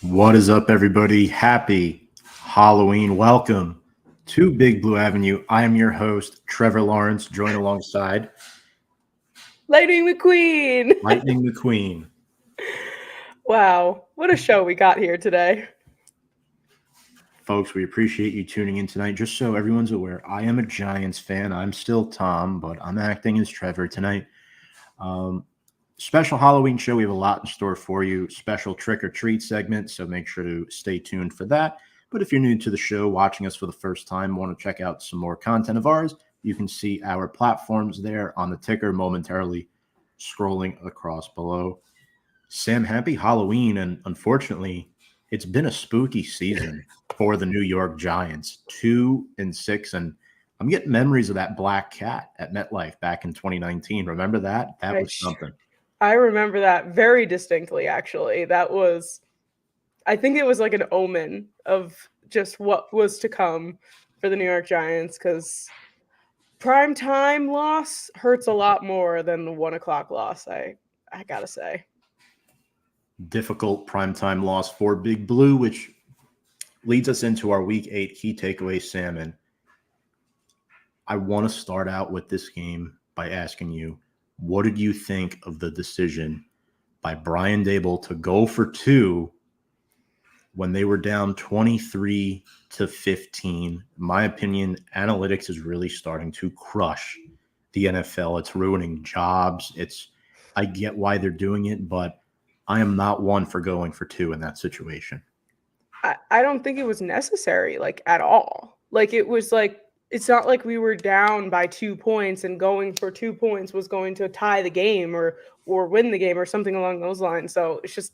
What is up, everybody? Happy Halloween. Welcome to Big Blue Avenue. I am your host, Trevor Lawrence, joined alongside Lightning McQueen. Lightning McQueen. Wow, what a show we got here today. Folks, we appreciate you tuning in tonight. Just so everyone's aware, I am a Giants fan. I'm still Tom, but I'm acting as Trevor tonight. Special Halloween show. We have a lot in store for you. Special trick or treat segment, so make sure to stay tuned for that. But if you're new to the show, watching us for the first time, want to check out some more content of ours, you can see our platforms there on the ticker momentarily scrolling across below. Sam, happy Halloween. And unfortunately, it's been a spooky season for the New York Giants, 2-6. And I'm getting memories of that black cat at MetLife back in 2019. Remember that? That was something. I remember that very distinctly, actually. I think it was like an omen of just what was to come for the New York Giants, because prime time loss hurts a lot more than the 1 o'clock loss, I gotta say. Difficult primetime loss for Big Blue, which leads us into our Week 8 key takeaways, Sam. And I want to start out with this game by asking you, what did you think of the decision by Brian Daboll to go for 2 when they were down 23-15? In my opinion, analytics is really starting to crush the NFL. It's ruining jobs. I get why they're doing it, but I am not one for going for 2 in that situation. I don't think it was necessary, at all. It's not like we were down by 2 points and going for 2 points was going to tie the game or win the game or something along those lines. So it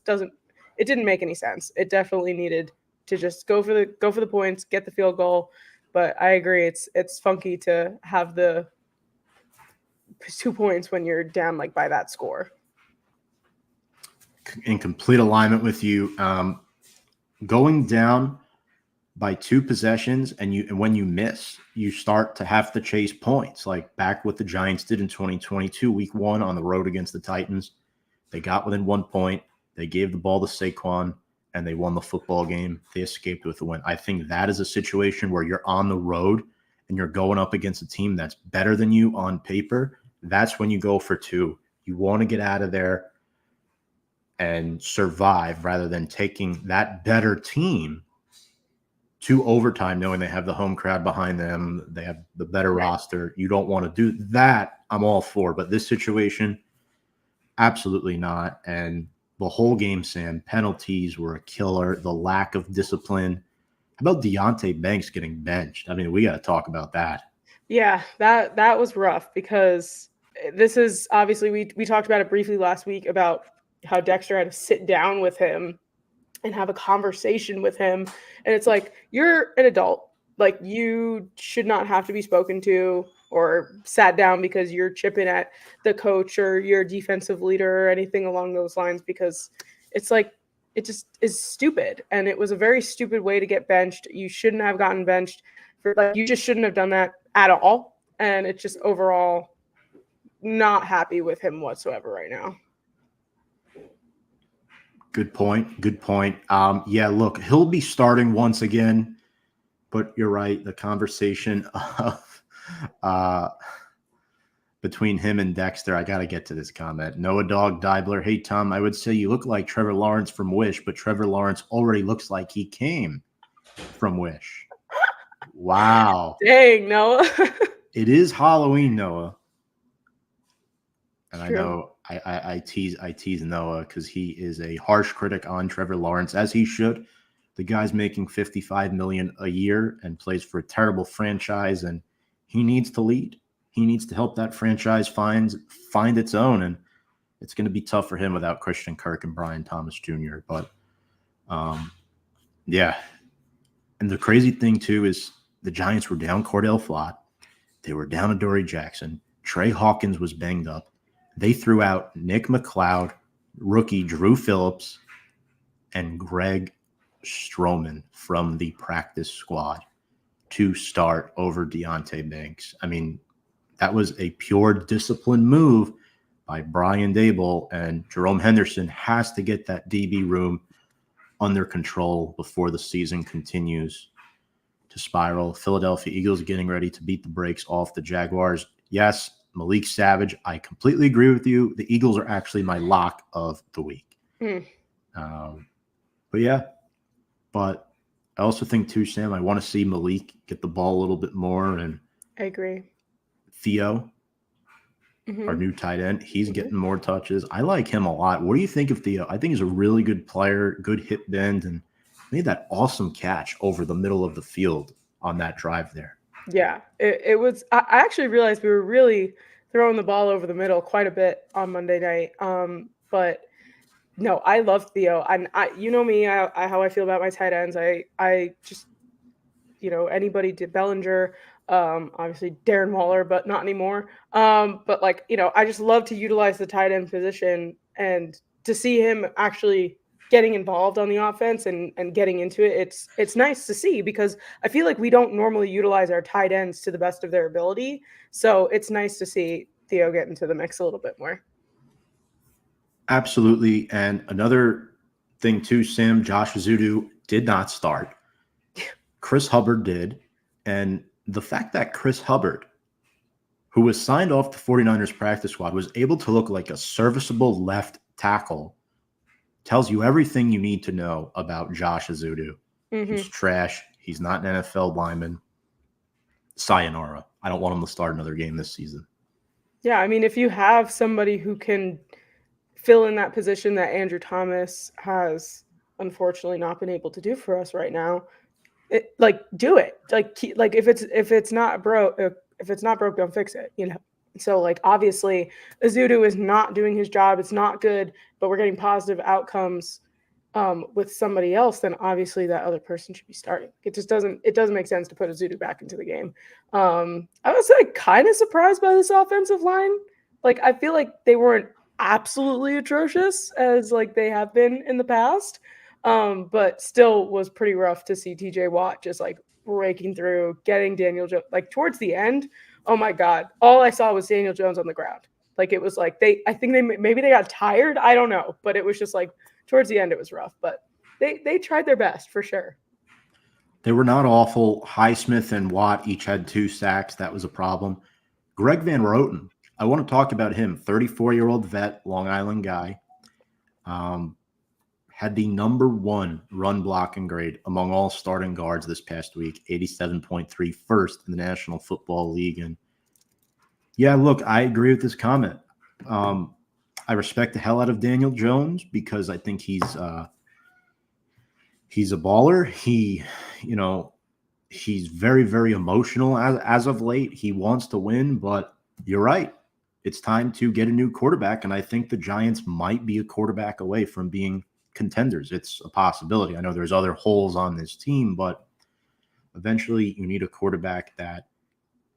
didn't make any sense. It definitely needed to just go for the points, get the field goal. But I agree, it's funky to have the 2 points when you're down by that score. In complete alignment with you. Going down by 2 possessions and when you miss, you start to have to chase points, like back what the Giants did in 2022, Week 1 on the road against the Titans. They got within 1 point. They gave the ball to Saquon, and they won the football game. They escaped with a win. I think that is a situation where you're on the road and you're going up against a team that's better than you on paper. That's when you go for 2. You want to get out of there and survive rather than taking that better team to overtime, knowing they have the home crowd behind them, they have the better roster. You don't want to do that. I'm all for, but this situation, absolutely not. And the whole game, Sam, penalties were a killer. The lack of discipline. How about Deonte Banks getting benched? I mean, we got to talk about that. Yeah, that was rough, because this is obviously, we talked about it briefly last week about how Dexter had to sit down with him and have a conversation with him. And it's like, you're an adult. You should not have to be spoken to or sat down because you're chipping at the coach or your defensive leader or anything along those lines, because it's like, it just is stupid. And it was a very stupid way to get benched. You shouldn't have gotten benched you just shouldn't have done that at all. And it's just overall not happy with him whatsoever right now. Good point. Yeah, look, he'll be starting once again, but you're right. The conversation of between him and Dexter, I got to get to this comment. Noah Dog Dibler. Hey, Tom, I would say you look like Trevor Lawrence from Wish, but Trevor Lawrence already looks like he came from Wish. Wow. Dang, Noah. It is Halloween, Noah. And True. I know I tease Noah because he is a harsh critic on Trevor Lawrence, as he should. The guy's making $55 million a year and plays for a terrible franchise, and he needs to lead. He needs to help that franchise find its own, and it's going to be tough for him without Christian Kirk and Brian Thomas Jr. But yeah, and the crazy thing too is the Giants were down Cordell Flott, they were down Adoree Jackson, Trey Hawkins was banged up. They threw out Nick McLeod, rookie Drew Phillips, and Greg Stroman from the practice squad to start over Deonte Banks. I mean, that was a pure discipline move by Brian Daboll, and Jerome Henderson has to get that DB room under control before the season continues to spiral. Philadelphia Eagles getting ready to beat the brakes off the Jaguars. Yes, Malik Savage, I completely agree with you. The Eagles are actually my lock of the week. But I also think too, Sam, I want to see Malik get the ball a little bit more. And I agree. Theo, our new tight end, he's getting more touches. I like him a lot. What do you think of Theo? I think he's a really good player, good hip bend, and made that awesome catch over the middle of the field on that drive there. Yeah, it was. I actually realized we were really throwing the ball over the middle quite a bit on Monday night. But no, I love Theo. And you know me, how I feel about my tight ends. I just, anybody did Bellinger, obviously Darren Waller, but not anymore. But I just love to utilize the tight end position, and to see him actually getting involved on the offense and getting into it. It's nice to see, because I feel like we don't normally utilize our tight ends to the best of their ability. So it's nice to see Theo get into the mix a little bit more. Absolutely. And another thing too, Sam, Josh Azudu did not start. Chris Hubbard did. And the fact that Chris Hubbard, who was signed off the 49ers practice squad, was able to look like a serviceable left tackle tells you everything you need to know about Josh Azudu. He's trash. He's not an NFL lineman. Sayonara. I don't want him to start another game this season. Yeah, I mean, if you have somebody who can fill in that position that Andrew Thomas has unfortunately not been able to do for us right now, do it. If it's not broke, don't fix it. So obviously Azudu is not doing his job. It's not good, but we're getting positive outcomes with somebody else. Then obviously that other person should be starting. It doesn't make sense to put Azudu back into the game. I was kind of surprised by this offensive line. I feel like they weren't absolutely atrocious as they have been in the past. But still was pretty rough to see TJ Watt just breaking through, getting Daniel Jones towards the end. Oh my God. All I saw was Daniel Jones on the ground. It was I think maybe they got tired. I don't know, but it was just towards the end, it was rough, but they tried their best for sure. They were not awful. Highsmith and Watt each had 2 sacks. That was a problem. Greg Van Roten, I want to talk about him. 34-year-old vet, Long Island guy. Had the number 1 run blocking grade among all starting guards this past week, 87.3, first in the National Football League. And yeah, look, I agree with this comment. I respect the hell out of Daniel Jones because I think he's a baller. He's very, very emotional as of late. He wants to win, but you're right. It's time to get a new quarterback, and I think the Giants might be a quarterback away from being contenders. It's a possibility. I know there's other holes on this team, but eventually you need a quarterback that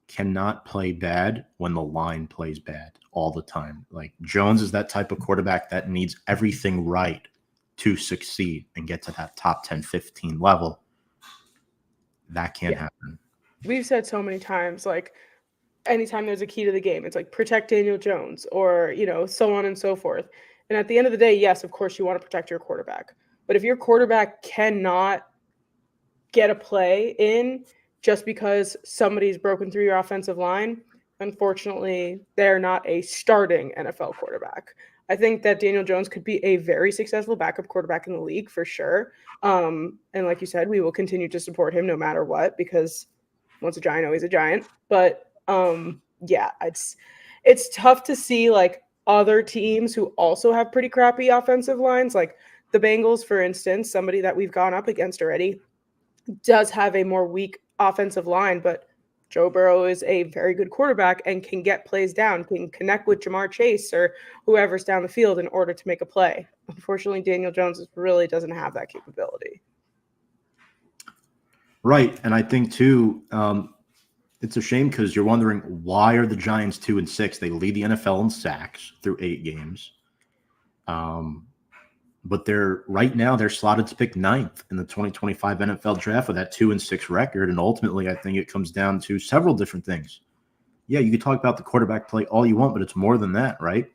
cannot play bad when the line plays bad all the time. Jones is that type of quarterback that needs everything right to succeed and get to that top 10, 15 level. That can't happen. We've said so many times, anytime there's a key to the game, it's protect Daniel Jones or, so on and so forth. And at the end of the day, yes, of course you want to protect your quarterback. But if your quarterback cannot get a play in just because somebody's broken through your offensive line, unfortunately, they're not a starting NFL quarterback. I think that Daniel Jones could be a very successful backup quarterback in the league for sure. And like you said, we will continue to support him no matter what, because once a Giant, always a Giant. But it's tough to see other teams who also have pretty crappy offensive lines, like the Bengals, for instance, somebody that we've gone up against already, does have a more weak offensive line, but Joe Burrow is a very good quarterback and can get plays down, can connect with Jamar Chase or whoever's down the field in order to make a play. Unfortunately, Daniel Jones really doesn't have that capability. Right. And I think too, it's a shame because you're wondering, why are the Giants 2-6? They lead the NFL in sacks through 8 games. But right now they're slotted to pick 9th in the 2025 NFL draft with that 2-6 record. And ultimately, I think it comes down to several different things. Yeah, you can talk about the quarterback play all you want, but it's more than that, right?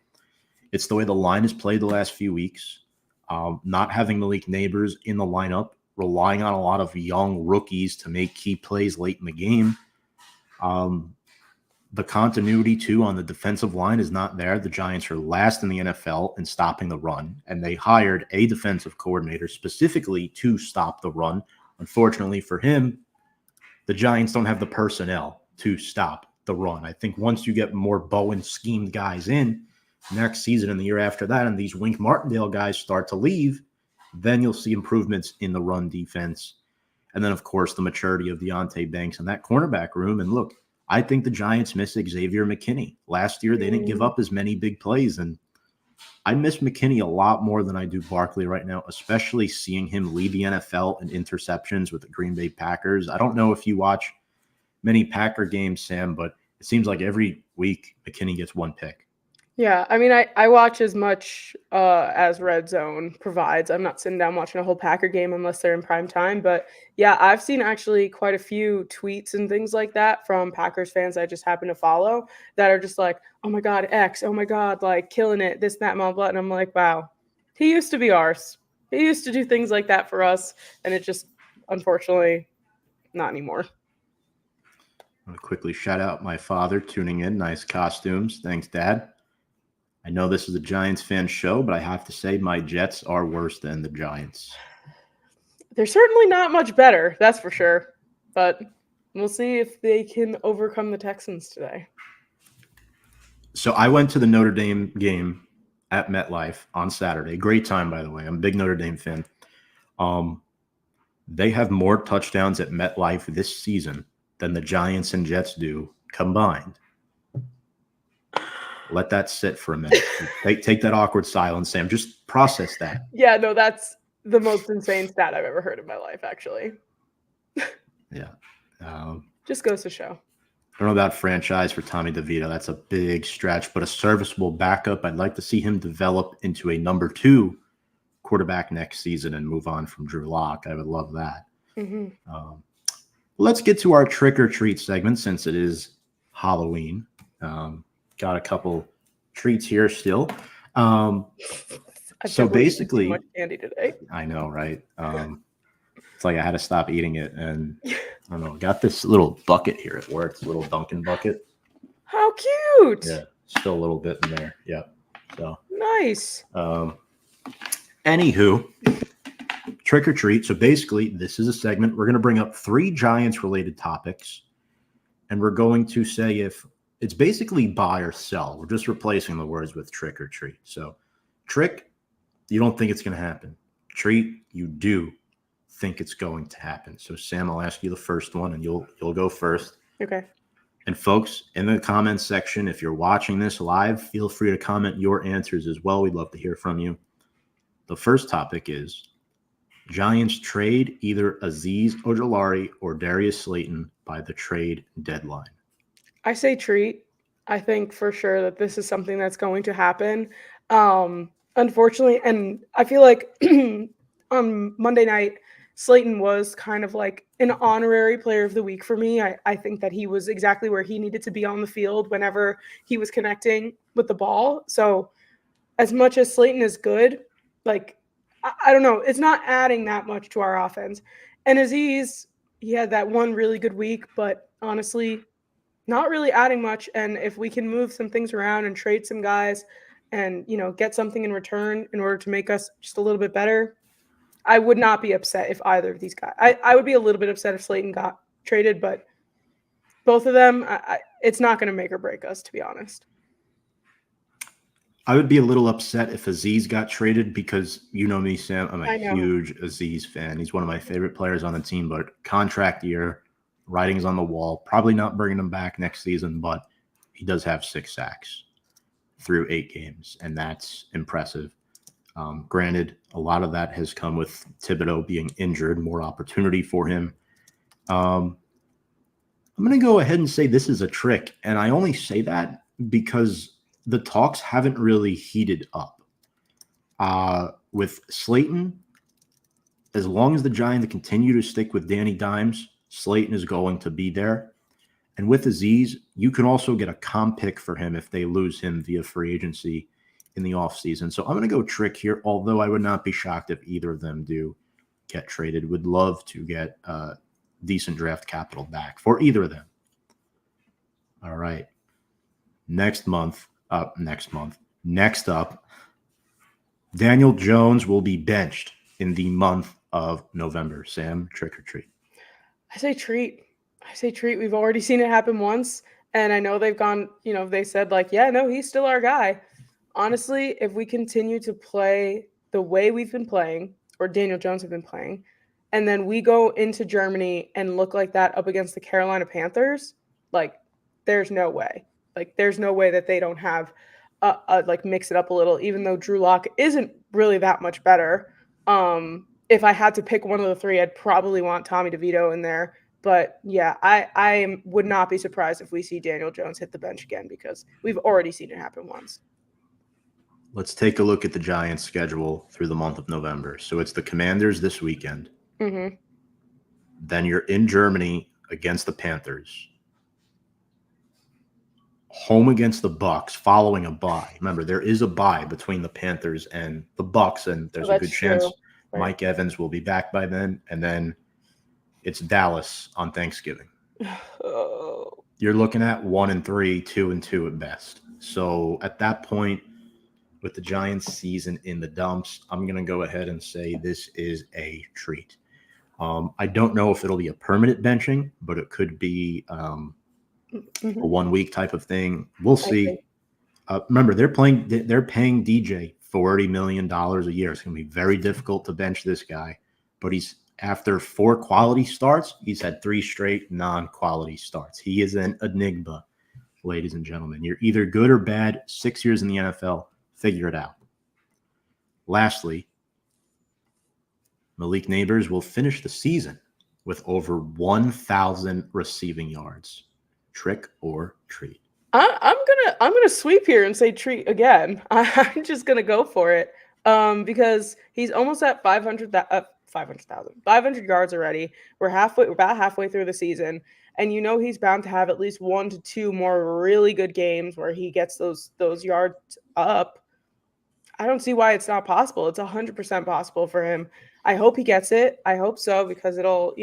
It's the way the line has played the last few weeks. not having Malik Neighbors in the lineup, relying on a lot of young rookies to make key plays late in the game. The continuity, too, on the defensive line is not there. The Giants are last in the NFL in stopping the run, and they hired a defensive coordinator specifically to stop the run. Unfortunately for him, the Giants don't have the personnel to stop the run. I think once you get more Bowen-schemed guys in next season and the year after that, and these Wink Martindale guys start to leave, then you'll see improvements in the run defense. And then, of course, the maturity of Deonte Banks in that cornerback room. And look, I think the Giants miss Xavier McKinney. Last year, they didn't give up as many big plays, and I miss McKinney a lot more than I do Barkley right now, especially seeing him lead the NFL in interceptions with the Green Bay Packers. I don't know if you watch many Packer games, Sam, but it seems like every week McKinney gets one pick. Yeah, I mean, I watch as much as Red Zone provides. I'm not sitting down watching a whole Packer game unless they're in prime time. But yeah, I've seen actually quite a few tweets and things like that from Packers fans I just happen to follow that are just like, oh my God, X, oh my God, like killing it, this, that, blah, blah. And I'm like, wow, he used to be ours. He used to do things like that for us. And it just, unfortunately, not anymore. I'm going to quickly shout out my father tuning in. Nice costumes. Thanks, Dad. I know this is a Giants fan show, but I have to say my Jets are worse than the Giants. They're certainly not much better, that's for sure. But we'll see if they can overcome the Texans today. So I went to the Notre Dame game at MetLife on Saturday. Great time, by the way. I'm a big Notre Dame fan. They have more touchdowns at MetLife this season than the Giants and Jets do combined. Let that sit for a minute. Take that awkward silence, Sam. Just process that. Yeah, no, that's the most insane stat I've ever heard in my life, actually. Yeah. Just goes to show. I don't know about franchise for Tommy DeVito. That's a big stretch, but a serviceable backup. I'd like to see him develop into a number 2 quarterback next season and move on from Drew Lock. I would love that. Mm-hmm. Let's get to our trick or treat segment since it is Halloween. Got a couple treats here still. So basically, too much candy today. I know, right? It's like I had to stop eating it, and I don't know. Got this little bucket here at work. It's a little Dunkin' bucket. How cute! Yeah, still a little bit in there. Yeah. So nice. Anywho, trick or treat. So basically, this is a segment. We're going to bring up 3 Giants-related topics, and we're going to say if it's basically buy or sell. We're just replacing the words with trick or treat. So trick, you don't think it's going to happen. Treat, you do think it's going to happen. So Sam, I'll ask you the first one, and you'll go first. Okay. And folks, in the comments section, if you're watching this live, feel free to comment your answers as well. We'd love to hear from you. The first topic is Giants trade either Azeez Ojulari or Darius Slayton by the trade deadline. I say treat. I think for sure that this is something that's going to happen. Unfortunately, and I feel like on Monday night, Slayton was kind of like an honorary player of the week for me. I think that he was exactly where he needed to be on the field whenever he was connecting with the ball. So as much as Slayton is good, like, I don't know, it's not adding that much to our offense. And Azeez, he had that one really good week, but honestly, not really adding much. And if we can move some things around and trade some guys and, get something in return in order to make us just a little bit better, I would not be upset if either of these guys. I would be a little bit upset if Slayton got traded, but both of them, it's not going to make or break us, to be honest. I would be a little upset if Azeez got traded because you know me, Sam. I'm a huge Azeez fan. He's one of my favorite players on the team, but contract year, writing's on the wall. Probably not bringing him back next season, but he does have 6 sacks through 8 games, and that's impressive. Granted, a lot of that has come with Thibodeau being injured, more opportunity for him. I'm going to go ahead and say this is a trick, and I only say that because the talks haven't really heated up. With Slayton, as long as the Giants continue to stick with Danny Dimes, Slayton is going to be there. And with Azeez, you can also get a comp pick for him if they lose him via free agency in the offseason. So I'm going to go Trick here, although I would not be shocked if either of them do get traded. Would love to get decent draft capital back for either of them. All right. Next up, Daniel Jones will be benched in the month of November. Sam, trick or treat? I say treat. We've already seen it happen once. And I know they've gone, they said like, yeah, no, he's still our guy. Honestly, if we continue to play the way we've been playing, or Daniel Jones have been playing, and then we go into Germany and look like that up against the Carolina Panthers, like there's no way. Like there's no way that they don't have like mix it up a little, even though Drew Lock isn't really that much better. If I had to pick one of the three, I'd probably want Tommy DeVito in there. But yeah, I would not be surprised if we see Daniel Jones hit the bench again because we've already seen it happen once. Let's take a look at the Giants' schedule through the month of November. So it's the Commanders this weekend. Mm-hmm. Then you're in Germany against the Panthers. Home against the Bucks following a bye. Remember, there is a bye between the Panthers and the Bucks, and there's a good chance Mike Evans will be back by then. And then it's Dallas on Thanksgiving. Oh. You're looking at 1-3, 2-2 at best. So at that point, with the Giants season in the dumps, I'm going to go ahead and say this is a treat. I don't know if it'll be a permanent benching, but it could be a 1 week type of thing. We'll see. Remember, they're paying DJ $40 million a year. It's going to be very difficult to bench this guy, but after 4 quality starts, he's had 3 straight non-quality starts. He is an enigma, ladies and gentlemen. You're either good or bad. 6 years in the NFL. Figure it out. Lastly, Malik Neighbors will finish the season with over 1,000 receiving yards. Trick or treat? I'm gonna sweep here and say treat again. I'm just gonna go for it because he's almost at 500 yards already. We're about halfway through the season, and he's bound to have at least 1 to 2 more really good games where he gets those yards up. I don't see why it's not possible. It's 100% possible for him. I hope he gets it. I hope so because it'll,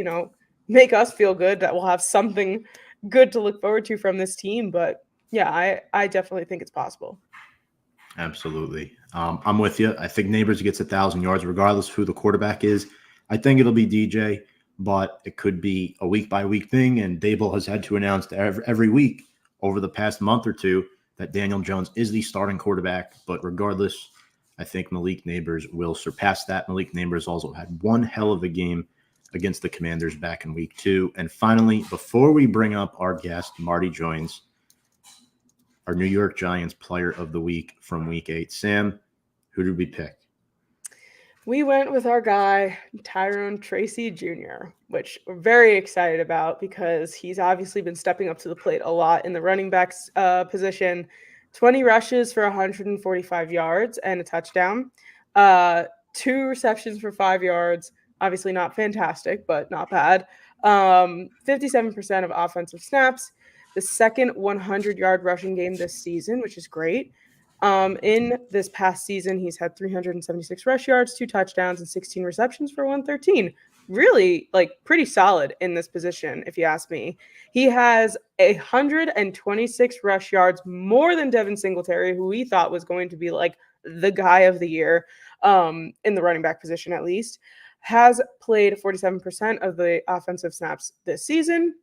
make us feel good that we'll have something good to look forward to from this team. But yeah, I definitely think it's possible. Absolutely. I'm with you. I think Neighbors gets 1,000 yards regardless of who the quarterback is. I think it'll be DJ, but it could be a week-by-week thing, and Dable has had to announce every week over the past month or two that Daniel Jones is the starting quarterback. But regardless, I think Malik Neighbors will surpass that. Malik Neighbors also had one hell of a game against the Commanders back in week 2. And finally, before we bring up our guest, Marty Joines, our New York Giants player of the week from week 8. Sam, who did we pick? We went with our guy, Tyrone Tracy Jr., which we're very excited about because he's obviously been stepping up to the plate a lot in the running backs position. 20 rushes for 145 yards and a touchdown. 2 receptions for 5 yards. Obviously not fantastic, but not bad. 57% of offensive snaps. The second 100-yard rushing game this season, which is great. In this past season, he's had 376 rush yards, 2 touchdowns, and 16 receptions for 113. Really, pretty solid in this position, if you ask me. He has 126 rush yards, more than Devin Singletary, who we thought was going to be the guy of the year in the running back position at least. Has played 47% of the offensive snaps this season.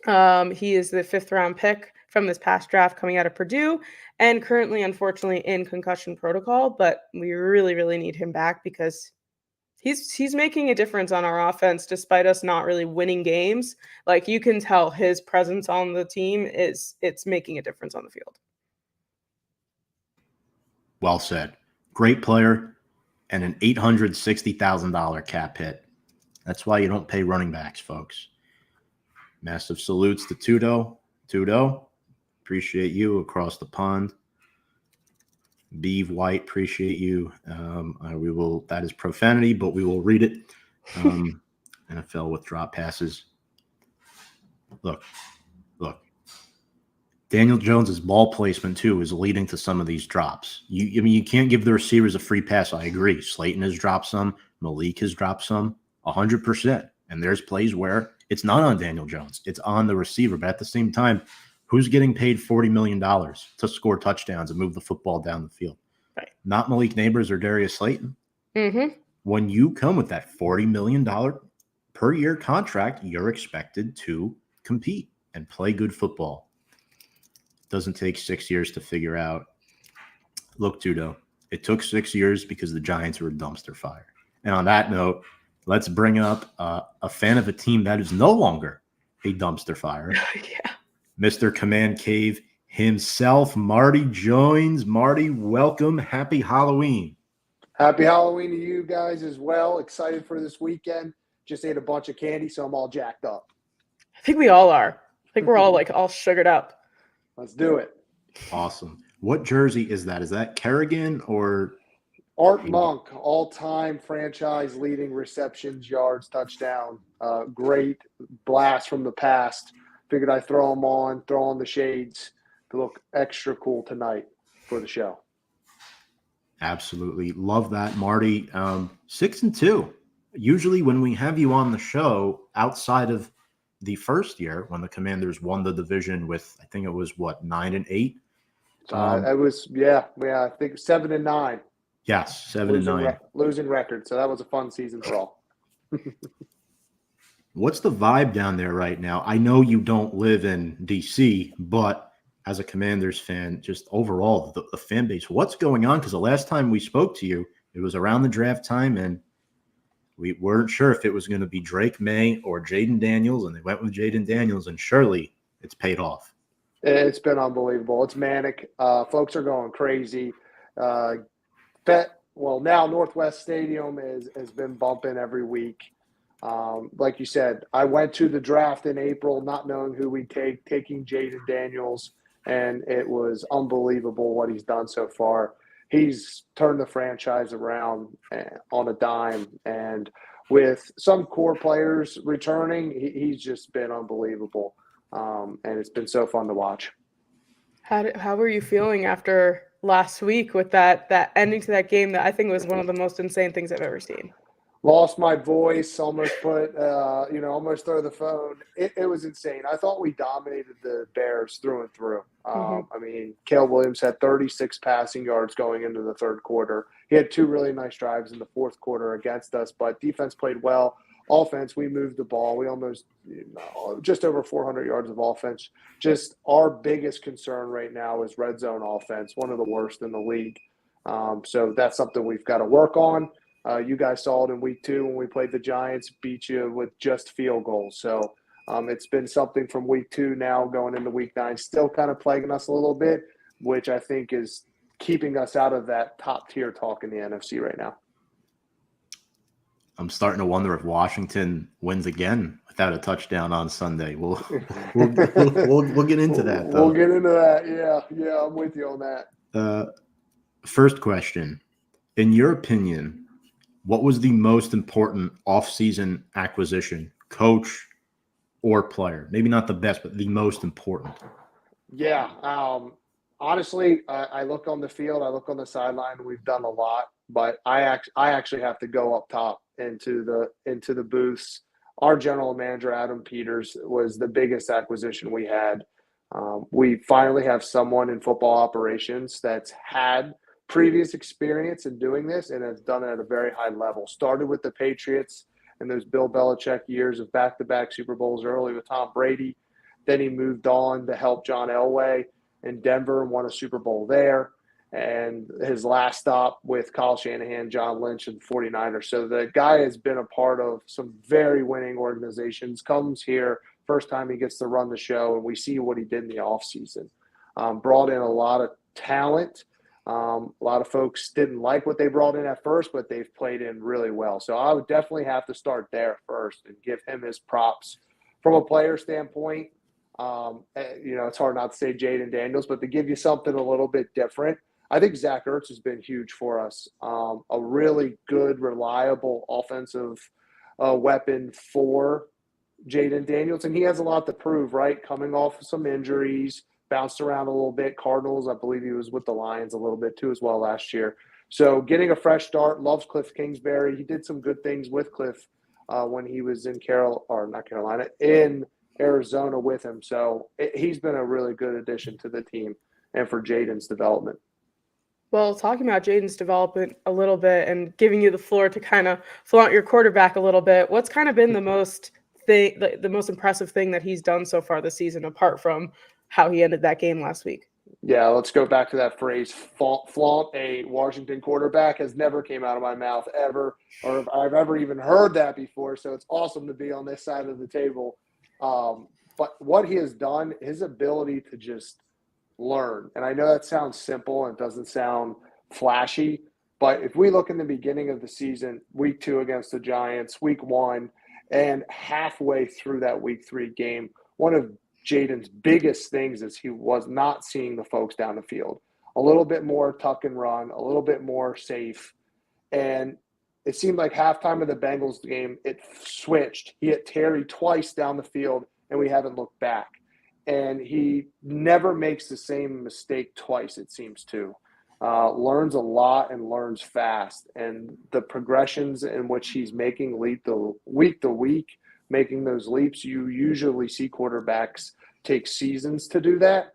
He is the 5th-round pick from this past draft coming out of Purdue and currently, unfortunately, in concussion protocol. But we really, really need him back because he's making a difference on our offense despite us not really winning games. You can tell his presence on the team it's making a difference on the field. Well said. Great player and an $860,000 cap hit. That's why you don't pay running backs, folks. Massive salutes to Tudo. Tudo, appreciate you across the pond. Beeve White, appreciate you. That is profanity, but we will read it. NFL with drop passes. Look. Daniel Jones's ball placement too is leading to some of these drops. You can't give the receivers a free pass. I agree. Slayton has dropped some. Malik has dropped some. 100%. And there's plays where it's not on Daniel Jones. It's on the receiver. But at the same time, who's getting paid $40 million to score touchdowns and move the football down the field? Right. Not Malik Neighbors or Darius Slayton. Mm-hmm. When you come with that $40 million per year contract, you're expected to compete and play good football. It doesn't take 6 years to figure out. Look, Tudo, it took 6 years because the Giants were a dumpster fire. And on that note, let's bring up a fan of a team that is no longer a dumpster fire. Yeah. Mr. Command Cave himself, Marty Joines. Marty, welcome. Happy Halloween. Happy Halloween to you guys as well. Excited for this weekend. Just ate a bunch of candy, so I'm all jacked up. I think we all are. I think we're all all sugared up. Let's do it. Awesome. What jersey is that? Is that Kerrigan or Art Monk, all-time franchise leading receptions, yards, touchdown. Great blast from the past. Figured I'd throw them on, throw on the shades to look extra cool tonight for the show. Absolutely. Love that, Marty. 6-2. Usually when we have you on the show, outside of the first year when the Commanders won the division with, I think it was 9-8. It was, I think 7-9. Yes, 7-9. Losing record. So that was a fun season for all. What's the vibe down there right now? I know you don't live in DC, but as a Commanders fan, just overall, the fan base, what's going on? Because the last time we spoke to you, it was around the draft time, and we weren't sure if it was going to be Drake May or Jaden Daniels, and they went with Jaden Daniels, and surely it's paid off. It's been unbelievable. It's manic. Folks are going crazy. Now Northwest Stadium has been bumping every week. Like you said, I went to the draft in April not knowing who we'd taking Jaden Daniels, and it was unbelievable what he's done so far. He's turned the franchise around on a dime, and with some core players returning, he's just been unbelievable, and it's been so fun to watch. How were you feeling after last week with that ending to that game that I think was one of the most insane things I've ever seen? Lost my voice, almost almost throw the phone. It was insane. I thought we dominated the Bears through and through. I mean, Caleb Williams had 36 passing yards going into the third quarter. He had two really nice drives in the fourth quarter against us, but defense played well. Offense, we moved the ball. We almost just over 400 yards of offense. Just our biggest concern right now is red zone offense, one of the worst in the league. So that's something we've got to work on. You guys saw it in week 2 when we played the Giants, beat you with just field goals. So it's been something from week 2 now going into week 9, still kind of plaguing us a little bit, which I think is keeping us out of that top tier talk in the NFC right now. I'm starting to wonder if Washington wins again without a touchdown on Sunday. We'll get into that, though. We'll get into that. Yeah, I'm with you on that. First question. In your opinion, what was the most important offseason acquisition, coach or player? Maybe not the best, but the most important. Yeah. Honestly, I look on the field, I look on the sideline. We've done a lot, but I actually have to go up top into the booths. Our general manager, Adam Peters, was the biggest acquisition we had. We finally have someone in football operations that's had previous experience in doing this and has done it at a very high level. Started with the Patriots and those Bill Belichick years of back-to-back Super Bowls early with Tom Brady. Then he moved on to help John Elway in Denver and won a Super Bowl there. And his last stop with Kyle Shanahan, John Lynch, and 49ers. So the guy has been a part of some very winning organizations, comes here, first time he gets to run the show, and we see what he did in the offseason. Brought in a lot of talent. A lot of folks didn't like what they brought in at first, but they've played in really well. So I would definitely have to start there first and give him his props. From a player standpoint, it's hard not to say Jaden Daniels, but to give you something a little bit different, I think Zach Ertz has been huge for us. A really good, reliable offensive weapon for Jaden Daniels, and he has a lot to prove, right? Coming off of some injuries, bounced around a little bit. Cardinals, I believe he was with the Lions a little bit too as well last year. So getting a fresh start, loves Cliff Kingsbury. He did some good things with Cliff when he was in in Arizona with him. So he's been a really good addition to the team and for Jaden's development. Well, talking about Jaden's development a little bit and giving you the floor to kind of flaunt your quarterback a little bit, what's kind of been the most impressive thing that he's done so far this season, apart from how he ended that game last week? Yeah, let's go back to that phrase, flaunt a Washington quarterback has never came out of my mouth ever, or if I've ever even heard that before. So it's awesome to be on this side of the table. But what he has done, his ability to just learn. And I know that sounds simple and doesn't sound flashy, but if we look in the beginning of the season, week 2 against the Giants, week 1, and halfway through that week 3 game, one of Jaden's biggest things is he was not seeing the folks down the field. A little bit more tuck and run, a little bit more safe. And it seemed like halftime of the Bengals game, it switched. He hit Terry twice down the field, and we haven't looked back. And he never makes the same mistake twice, it seems to. Learns a lot and learns fast. And the progressions in which he's making week to week, making those leaps, you usually see quarterbacks take seasons to do that.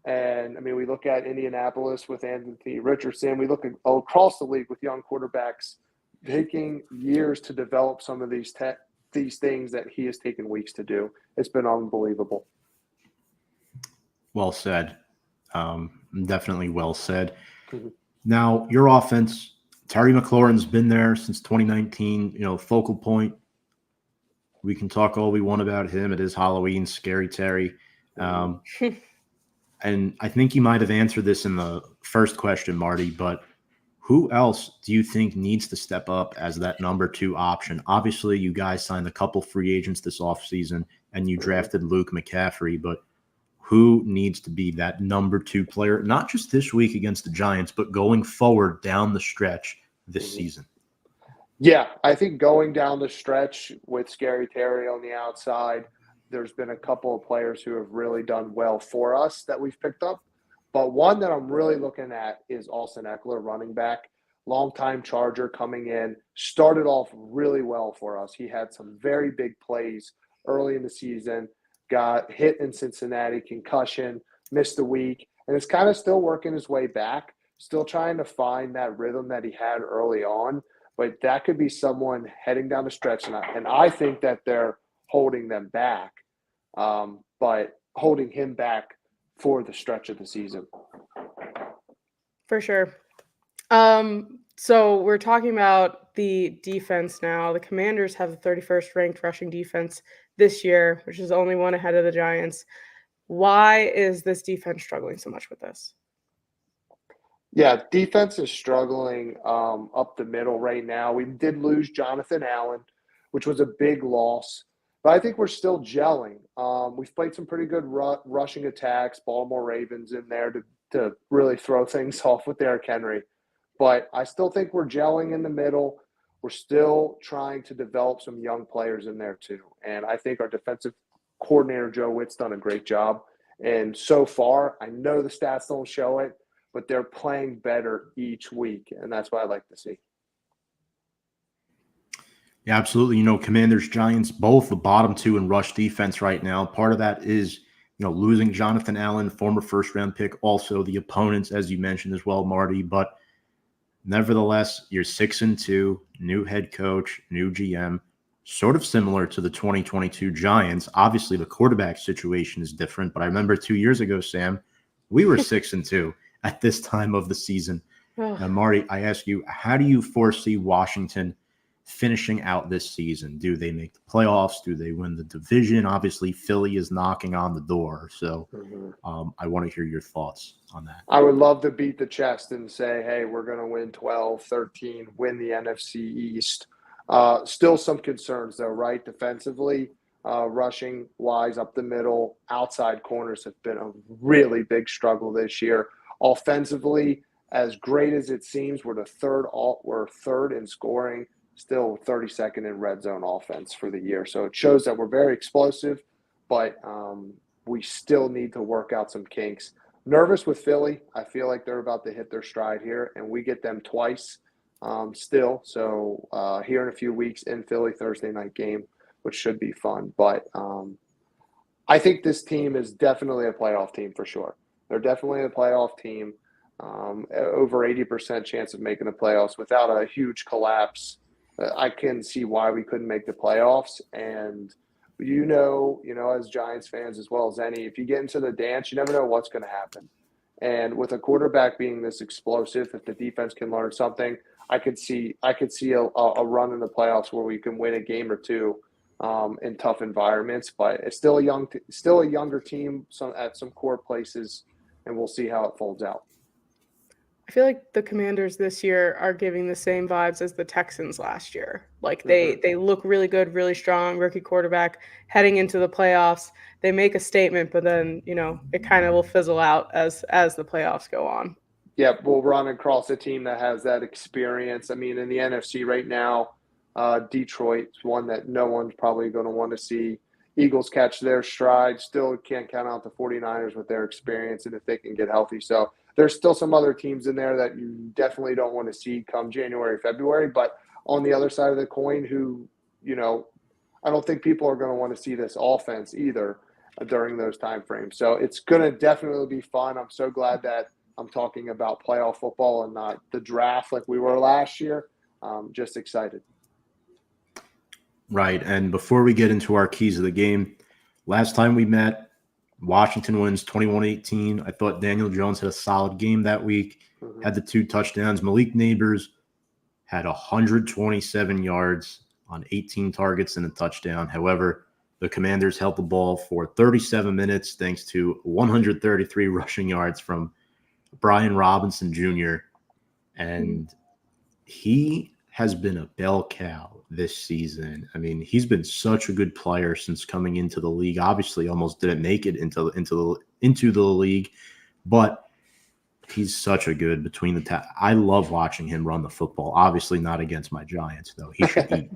And, I mean, we look at Indianapolis with Anthony Richardson. We look at across the league with young quarterbacks taking years to develop some of these things that he has taken weeks to do. It's been unbelievable. Well said. Definitely well said. Mm-hmm. Now, your offense, Terry McLaurin's been there since 2019, focal point. We can talk all we want about him. It is Halloween, scary Terry. And I think you might have answered this in the first question, Marty, but who else do you think needs to step up as that number 2 option? Obviously, you guys signed a couple free agents this offseason, and you drafted Luke McCaffrey, but who needs to be that number 2 player, not just this week against the Giants, but going forward down the stretch this season? Yeah, I think going down the stretch with Scary Terry on the outside, there's been a couple of players who have really done well for us that we've picked up. But one that I'm really looking at is Austin Eckler, running back, longtime Charger coming in, started off really well for us. He had some very big plays early in the season, got hit in Cincinnati, concussion, missed a week, and is kind of still working his way back, still trying to find that rhythm that he had early on. But that could be someone heading down the stretch, and I think that they're holding them back, but holding him back for the stretch of the season. For sure. So we're talking about the defense now. The Commanders have the 31st ranked rushing defense this year, which is only one ahead of the Giants. Why is this defense struggling so much with this? Yeah, defense is struggling up the middle right now. We did lose Jonathan Allen, which was a big loss, but I think we're still gelling. We've played some pretty good rushing attacks, Baltimore Ravens in there to really throw things off with Derrick Henry. But I still think we're gelling in the middle. We're still trying to develop some young players in there too. And I think our defensive coordinator, Joe Witt's done a great job. And so far, I know the stats don't show it, but they're playing better each week, and that's what I like to see. Yeah, absolutely. Commanders, Giants, both the bottom 2 in rush defense right now. Part of that is, losing Jonathan Allen, former first-round pick, also the opponents, as you mentioned as well, Marty. But nevertheless, you're 6-2, new head coach, new GM, sort of similar to the 2022 Giants. Obviously, the quarterback situation is different, but I remember 2 years ago, Sam, we were 6-2. At this time of the season. Now, Marty, I ask you, how do you foresee Washington finishing out this season? Do they make the playoffs? Do they win the division? Obviously, Philly is knocking on the door. So I want to hear your thoughts on that. I would love to beat the chest and say, hey, we're going to win 12, 13, win the NFC East. Still some concerns, though, right? Defensively, rushing-wise, up the middle, outside corners have been a really big struggle this year. Offensively, as great as it seems, we're third in scoring, still 32nd in red zone offense for the year. So it shows that we're very explosive, but we still need to work out some kinks. Nervous with Philly. I feel like they're about to hit their stride here, and we get them twice still. So here in a few weeks in Philly, Thursday night game, which should be fun. But I think this team is definitely a playoff team for sure. They're definitely a playoff team. Over 80% chance of making the playoffs without a huge collapse. I can see why we couldn't make the playoffs. And as Giants fans as well as any, if you get into the dance, you never know what's going to happen. And with a quarterback being this explosive, if the defense can learn something, I could see a run in the playoffs where we can win a game or two in tough environments. But it's still a younger team at some core places, and we'll see how it folds out. I feel like the Commanders this year are giving the same vibes as the Texans last year. Like they look really good, really strong, rookie quarterback heading into the playoffs. They make a statement, but then, it kind of will fizzle out as the playoffs go on. Yeah, we'll run across a team that has that experience. I mean, in the NFC right now, Detroit's one that no one's probably going to want to see. Eagles catch their stride. Still can't count out the 49ers with their experience and if they can get healthy. So there's still some other teams in there that you definitely don't want to see come January, February. But on the other side of the coin, I don't think people are going to want to see this offense either during those time frames. So it's going to definitely be fun. I'm so glad that I'm talking about playoff football and not the draft like we were last year. Just excited. Right. And before we get into our keys of the game, last time we met, Washington wins 21-18. I thought Daniel Jones had a solid game that week, had the 2 touchdowns. Malik Neighbors had 127 yards on 18 targets and a touchdown. However, the Commanders held the ball for 37 minutes thanks to 133 rushing yards from Brian Robinson Jr. And he has been a bell cow this season. I mean, he's been such a good player since coming into the league. Obviously, almost didn't make it into the league, but he's such a good between the I love watching him run the football. Obviously, not against my Giants though. He should eat.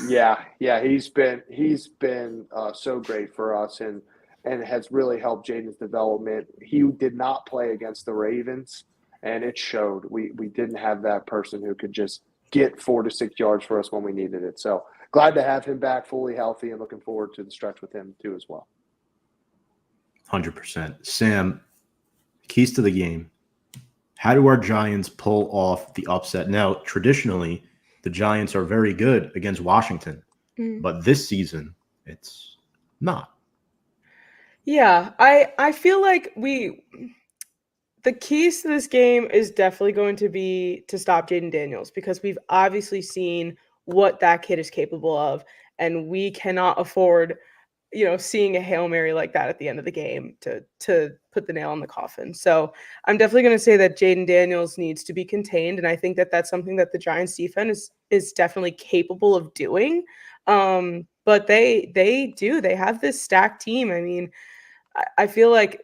Yeah, he's been so great for us and has really helped Jaden's development. He did not play against the Ravens, and it showed. We didn't have that person who could just get 4 to 6 yards for us when we needed it. So glad to have him back fully healthy and looking forward to the stretch with him too as well. 100%. Sam, keys to the game. How do our Giants pull off the upset? Now, traditionally, the Giants are very good against Washington, but this season, it's not. Yeah, I feel like the keys to this game is definitely going to be to stop Jaden Daniels because we've obviously seen what that kid is capable of, and we cannot afford, seeing a Hail Mary like that at the end of the game to put the nail in the coffin. So I'm definitely going to say that Jaden Daniels needs to be contained, and I think that that's something that the Giants defense is definitely capable of doing. But they have this stacked team. I mean, I feel like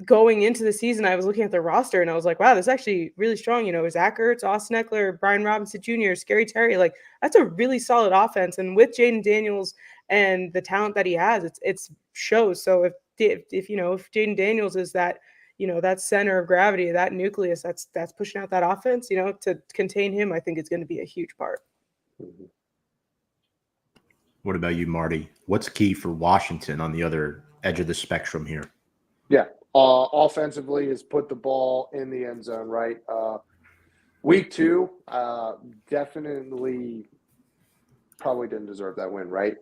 going into the season, I was looking at the roster and I was like, wow, this is actually really strong. Zach Ertz, Austin Eckler, Brian Robinson Jr., Scary Terry, like that's a really solid offense. And with Jaden Daniels and the talent that he has, it's shows. So if Jaden Daniels is that, that center of gravity, that nucleus that's pushing out that offense, to contain him, I think it's going to be a huge part. What about you, Marty? What's key for Washington on the other edge of the spectrum here? Yeah. Offensively is put the ball in the end zone, right? Week 2, definitely probably didn't deserve that win, right?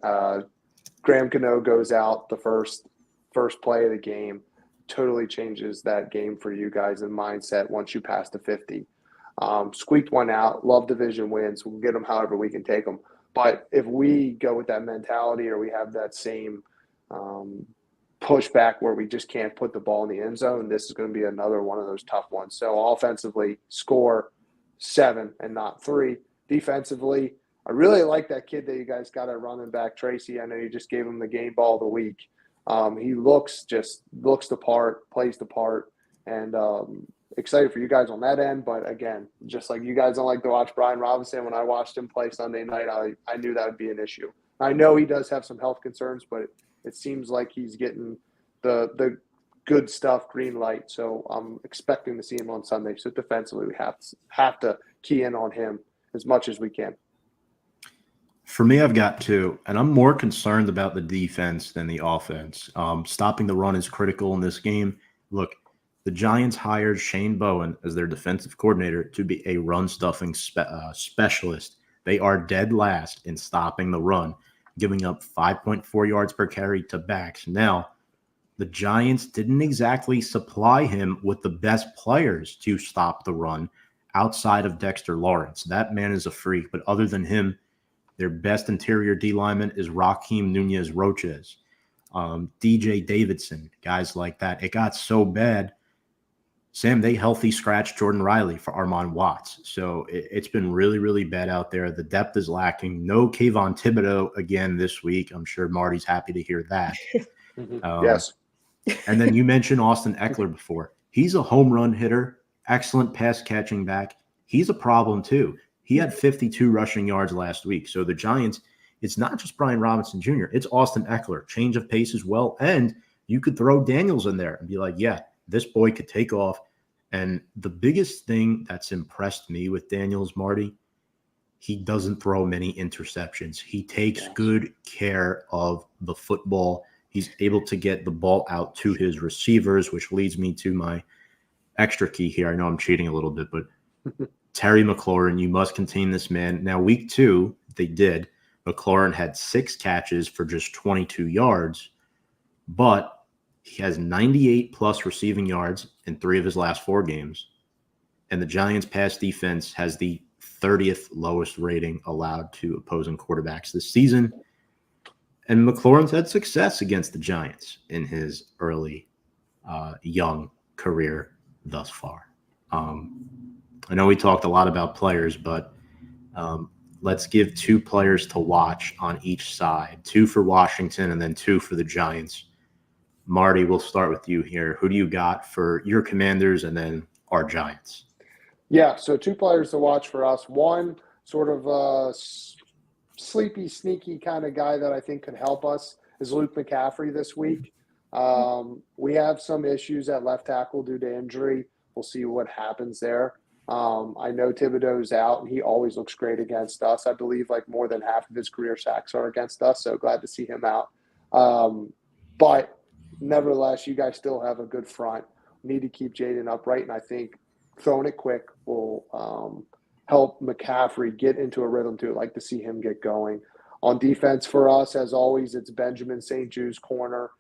Graham Cano goes out the first play of the game, totally changes that game for you guys in mindset once you pass the 50. Squeaked one out, love division wins. We'll get them however we can take them. But if we go with that mentality or we have that same pushback where we just can't put the ball in the end zone, this is going to be another one of those tough ones. So offensively, score 7 and not 3. Defensively, I really like that kid that you guys got at running back, Tracy. I know you just gave him the game ball of the week. He looks the part, plays the part, and excited for you guys on that end. But again, just like you guys don't like to watch Brian Robinson, when I watched him play Sunday night, I knew that would be an issue. I know he does have some health concerns, but it seems like he's getting the good stuff, green light. So I'm expecting to see him on Sunday. So defensively, we have to key in on him as much as we can. For me, I've got two, and I'm more concerned about the defense than the offense. Stopping the run is critical in this game. Look, the Giants hired Shane Bowen as their defensive coordinator to be a run-stuffing specialist. They are dead last in stopping the run, giving up 5.4 yards per carry to backs. Now, the Giants didn't exactly supply him with the best players to stop the run outside of Dexter Lawrence. That man is a freak, but other than him, their best interior D lineman is Raheem Nunez-Roches, DJ Davidson, guys like that. It got so bad, Sam, they healthy scratched Jordan Riley for Armon Watts. So it's been really, really bad out there. The depth is lacking. No Kayvon Thibodeau again this week. I'm sure Marty's happy to hear that. Yes. And then you mentioned Austin Eckler before. He's a home run hitter, excellent pass catching back. He's a problem too. He had 52 rushing yards last week. So the Giants, it's not just Brian Robinson Jr., it's Austin Eckler. Change of pace as well. And you could throw Daniels in there and be like, yeah, this boy could take off. And the biggest thing that's impressed me with Daniels, Marty, he doesn't throw many interceptions. He takes good care of the football. He's able to get the ball out to his receivers, which leads me to my extra key here. I know I'm cheating a little bit, but Terry McLaurin, you must contain this man. Now, week 2, they did. McLaurin had 6 catches for just 22 yards, but he has 98-plus receiving yards in 3 of his last 4 games. And the Giants' pass defense has the 30th lowest rating allowed to opposing quarterbacks this season. And McLaurin's had success against the Giants in his early, young career thus far. I know we talked a lot about players, but let's give 2 players to watch on each side, 2 for Washington and then 2 for the Giants. Marty, we'll start with you here. Who do you got for your Commanders and then our Giants? Yeah, so 2 players to watch for us. One, sort of a sleepy, sneaky kind of guy that I think could help us is Luke McCaffrey this week. We have some issues at left tackle due to injury. We'll see what happens there. I know Thibodeau's out, and he always looks great against us. I believe like more than half of his career sacks are against us, so glad to see him out. But nevertheless, you guys still have a good front. We need to keep Jaden upright, and I think throwing it quick will help McCaffrey get into a rhythm too. I'd like to see him get going. On defense for us, as always, it's Benjamin St. Jude's corner.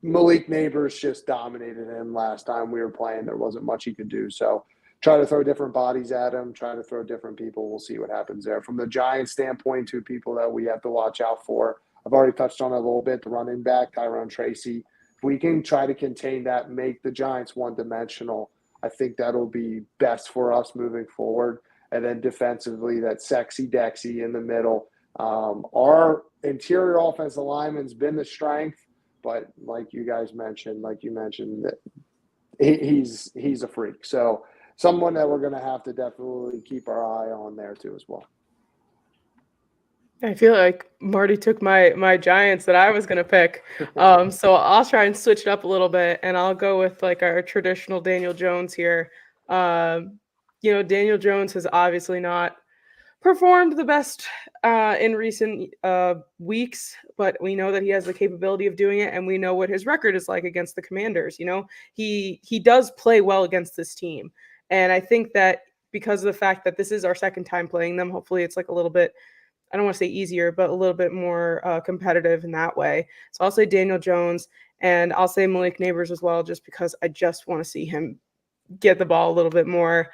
Malik Neighbors just dominated him last time we were playing. There wasn't much he could do, so try to throw different bodies at him, try to throw different people. We'll see what happens there. From the Giants standpoint, 2 people that we have to watch out for. I've already touched on it a little bit, the running back, Tyrone Tracy. If we can try to contain that, make the Giants one-dimensional, I think that'll be best for us moving forward. And then defensively, that sexy Dexy in the middle. Our interior offensive lineman's been the strength, but like you mentioned, that he's a freak. So someone that we're going to have to definitely keep our eye on there too as well. I feel like Marty took my Giants that I was going to pick. So I'll try and switch it up a little bit, and I'll go with like our traditional Daniel Jones here. Daniel Jones has obviously not performed the best in recent weeks, but we know that he has the capability of doing it, and we know what his record is like against the Commanders. He does play well against this team, and I think that because of the fact that this is our second time playing them, hopefully it's like a little bit, I don't want to say easier, but a little bit more competitive in that way. So I'll say Daniel Jones, and I'll say Malik Neighbors as well, just because I just want to see him get the ball a little bit more.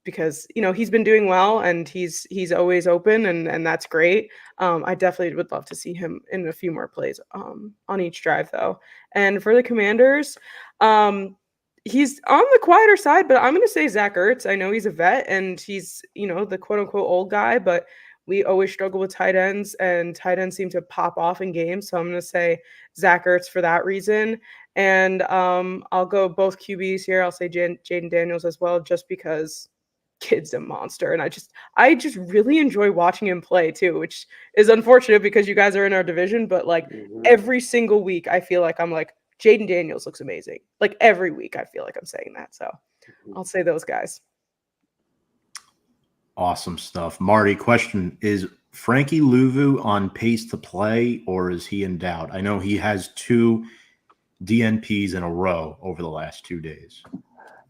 Because he's been doing well, and he's always open, and that's great. I definitely would love to see him in a few more plays on each drive, though. And for the Commanders, he's on the quieter side, but I'm going to say Zach Ertz. I know he's a vet, and he's the quote unquote old guy, but we always struggle with tight ends, and tight ends seem to pop off in games. So I'm going to say Zach Ertz for that reason. And I'll go both QBs here. I'll say Jaden Daniels as well, just because kid's a monster. And I just really enjoy watching him play too, which is unfortunate because you guys are in our division, but like every single week I feel like I'm like, Jaden Daniels looks amazing. Like every week I feel like I'm saying that. So I'll say those guys. Awesome stuff. Marty, question, is Frankie Louvu on pace to play, or is he in doubt? I know he has 2 DNPs in a row over the last 2 days.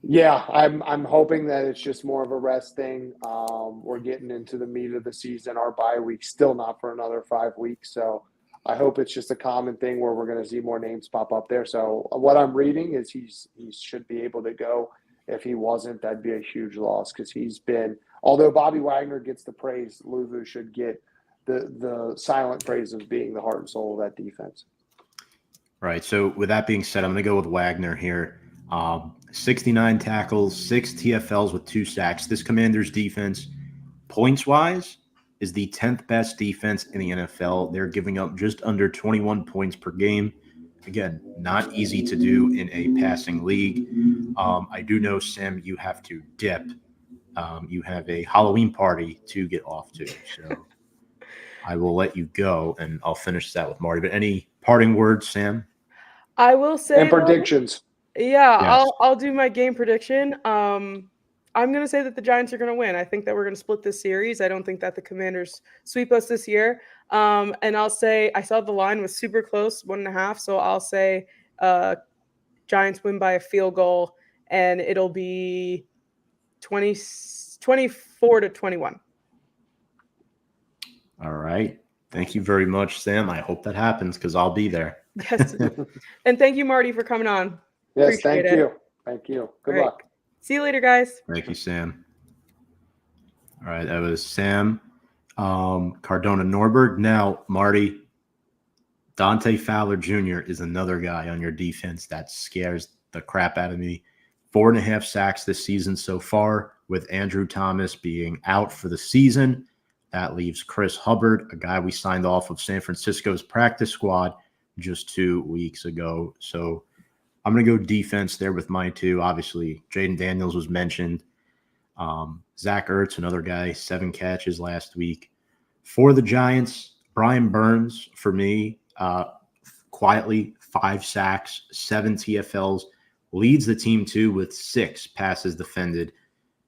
Yeah, I'm hoping that it's just more of a rest thing. We're getting into the meat of the season. Our bye week's still not for another 5 weeks, so I hope it's just a common thing where we're going to see more names pop up there. So what I'm reading is he should be able to go. If he wasn't, that'd be a huge loss because he's been. Although Bobby Wagner gets the praise, Louvu should get the silent praise of being the heart and soul of that defense. Right. So with that being said, I'm going to go with Wagner here. 69 tackles, 6 TFLs with 2 sacks. This Commanders defense, points-wise, is the 10th best defense in the NFL. They're giving up just under 21 points per game. Again, not easy to do in a passing league. I do know, Sam, you have to dip. You have a Halloween party to get off to. So I will let you go, and I'll finish that with Marty. But any parting words, Sam? I will say and predictions. Yeah, Yes. I'll do my game prediction. I'm going to say that the Giants are going to win. I think that we're going to split this series. I don't think that the Commanders sweep us this year. And I'll say I saw the line was super close, 1.5. So I'll say Giants win by a field goal, and it'll be 24-21. All right. Thank you very much, Sam. I hope that happens because I'll be there. Yes. And thank you, Marty, for coming on. Yes, Appreciate thank it. you. Thank you. Good All right. luck. See you later, guys. Thank you, Sam. All right, that was Sam, Cardona Norberg. Now, Marty, Dante Fowler Jr. is another guy on your defense that scares the crap out of me. 4.5 sacks this season so far, with Andrew Thomas being out for the season. That leaves Chris Hubbard, a guy we signed off of San Francisco's practice squad just 2 weeks ago. So I'm going to go defense there with my 2. Obviously, Jaden Daniels was mentioned. Zach Ertz, another guy, 7 catches last week. For the Giants, Brian Burns, for me, quietly 5 sacks, 7 TFLs, leads the team too with 6 passes defended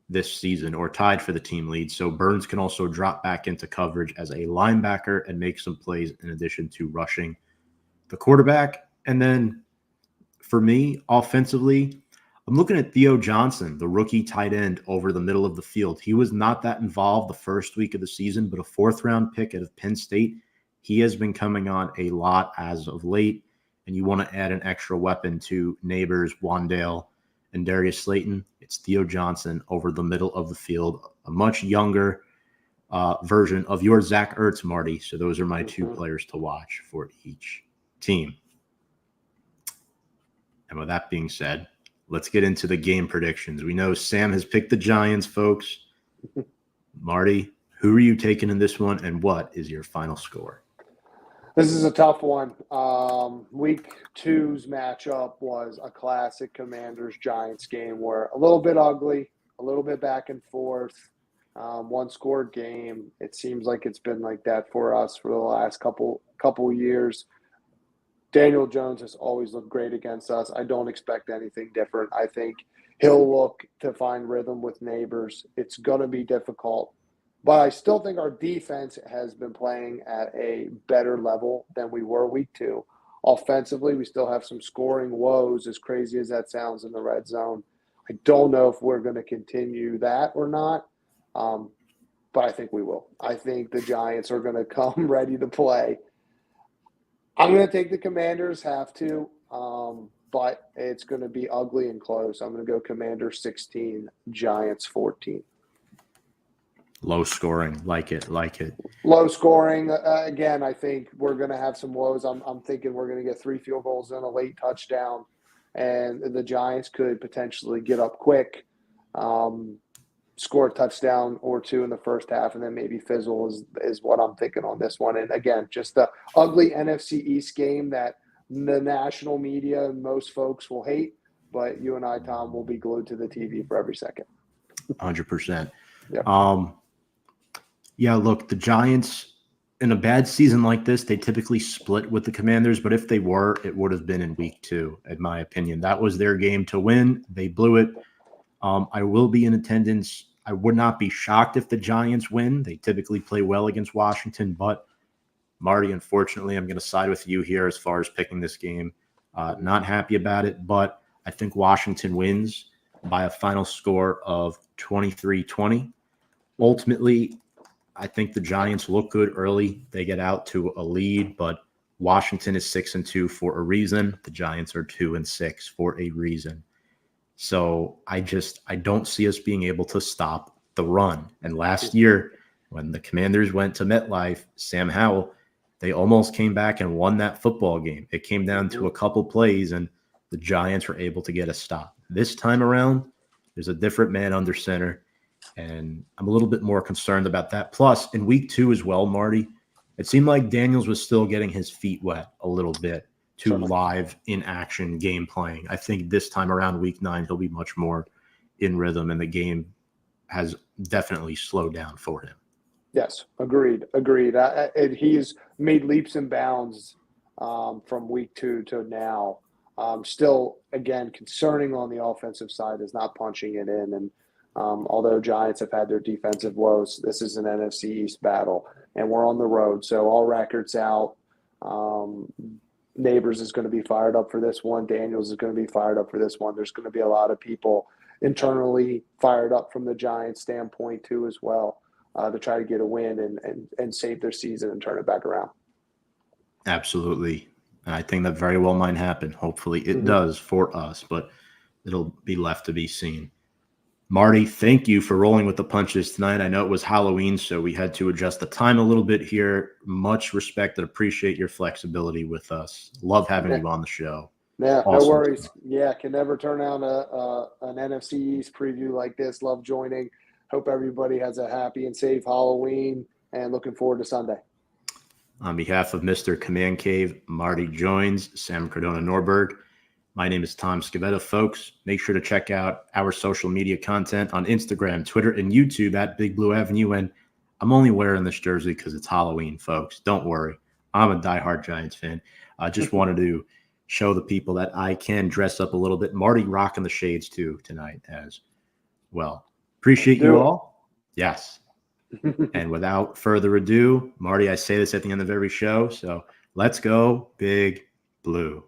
this season, or tied for the team lead. So Burns can also drop back into coverage as a linebacker and make some plays in addition to rushing the quarterback. And then for me, offensively, I'm looking at Theo Johnson, the rookie tight end, over the middle of the field. He was not that involved the first week of the season, but a 4th-round pick out of Penn State. He has been coming on a lot as of late, and you want to add an extra weapon to Neighbors, Wandale, and Darius Slayton. It's Theo Johnson over the middle of the field, a much younger version of your Zach Ertz, Marty. So those are my 2 players to watch for each team. And with that being said, let's get into the game predictions. We know Sam has picked the Giants, folks. Marty, who are you taking in this one, and what is your final score? This is a tough one. Week 2's matchup was a classic Commanders-Giants game where a little bit ugly, a little bit back and forth, 1-score game. It seems like it's been like that for us for the last couple years. Daniel Jones has always looked great against us. I don't expect anything different. I think he'll look to find rhythm with Neighbors. It's going to be difficult. But I still think our defense has been playing at a better level than we were week 2. Offensively, we still have some scoring woes, as crazy as that sounds, in the red zone. I don't know if we're going to continue that or not, but I think we will. I think the Giants are going to come ready to play. I'm going to take the Commanders, have to, but it's going to be ugly and close. I'm going to go Commanders 16, Giants 14. Low scoring, like it. Low scoring. Again, I think we're going to have some woes. I'm thinking we're going to get 3 field goals and a late touchdown, and the Giants could potentially get up quick, score a touchdown or 2 in the first half, and then maybe fizzle is what I'm thinking on this one. And again, just the ugly NFC East game that the national media and most folks will hate, but you and I, Tom, will be glued to the TV for every second. 100%. Yep. Yeah, look, the Giants in a bad season like this, they typically split with the Commanders, but if they were, it would have been in week 2, in my opinion. That was their game to win. They blew it. I will be in attendance. I would not be shocked if the Giants win. They typically play well against Washington, but Marty, unfortunately, I'm going to side with you here as far as picking this game. Not happy about it, but I think Washington wins by a final score of 23-20. Ultimately, I think the Giants look good early. They get out to a lead, but Washington is 6-2 for a reason. The Giants are 2-6 for a reason. So I don't see us being able to stop the run. And last year, when the Commanders went to MetLife, Sam Howell, they almost came back and won that football game. It came down to a couple plays, and the Giants were able to get a stop. This time around, there's a different man under center, and I'm a little bit more concerned about that. Plus, in week 2 as well, Marty, it seemed like Daniels was still getting his feet wet a little bit to live in action game playing. I think this time around, week 9, he'll be much more in rhythm, and the game has definitely slowed down for him. Yes, agreed. And he's made leaps and bounds from week 2 to now. Still, again, concerning on the offensive side is not punching it in. And although Giants have had their defensive woes, this is an NFC East battle, and we're on the road. So all records out. Neighbors is going to be fired up for this one. Daniels is going to be fired up for this one. There's going to be a lot of people internally fired up from the Giants standpoint too as well, to try to get a win and save their season and turn it back around. Absolutely. And I think that very well might happen. Hopefully it does for us, but it'll be left to be seen. Marty, thank you for rolling with the punches tonight. I know it was Halloween, so we had to adjust the time a little bit here. Much respect and appreciate your flexibility with us. Love having you on the show. Yeah, Awesome. No worries. Yeah, can never turn down an NFC East preview like this. Love joining. Hope everybody has a happy and safe Halloween, and looking forward to Sunday. On behalf of Mr. Command Cave, Marty Joines, Sam Cardona Norberg, my name is Tom Scavetta, folks. Make sure to check out our social media content on Instagram, Twitter, and YouTube at Big Blue Avenue. And I'm only wearing this jersey because it's Halloween, folks. Don't worry. I'm a diehard Giants fan. I just wanted to show the people that I can dress up a little bit. Marty rocking the shades too tonight as well. Appreciate you all. Yes. And without further ado, Marty, I say this at the end of every show. So let's go Big Blue.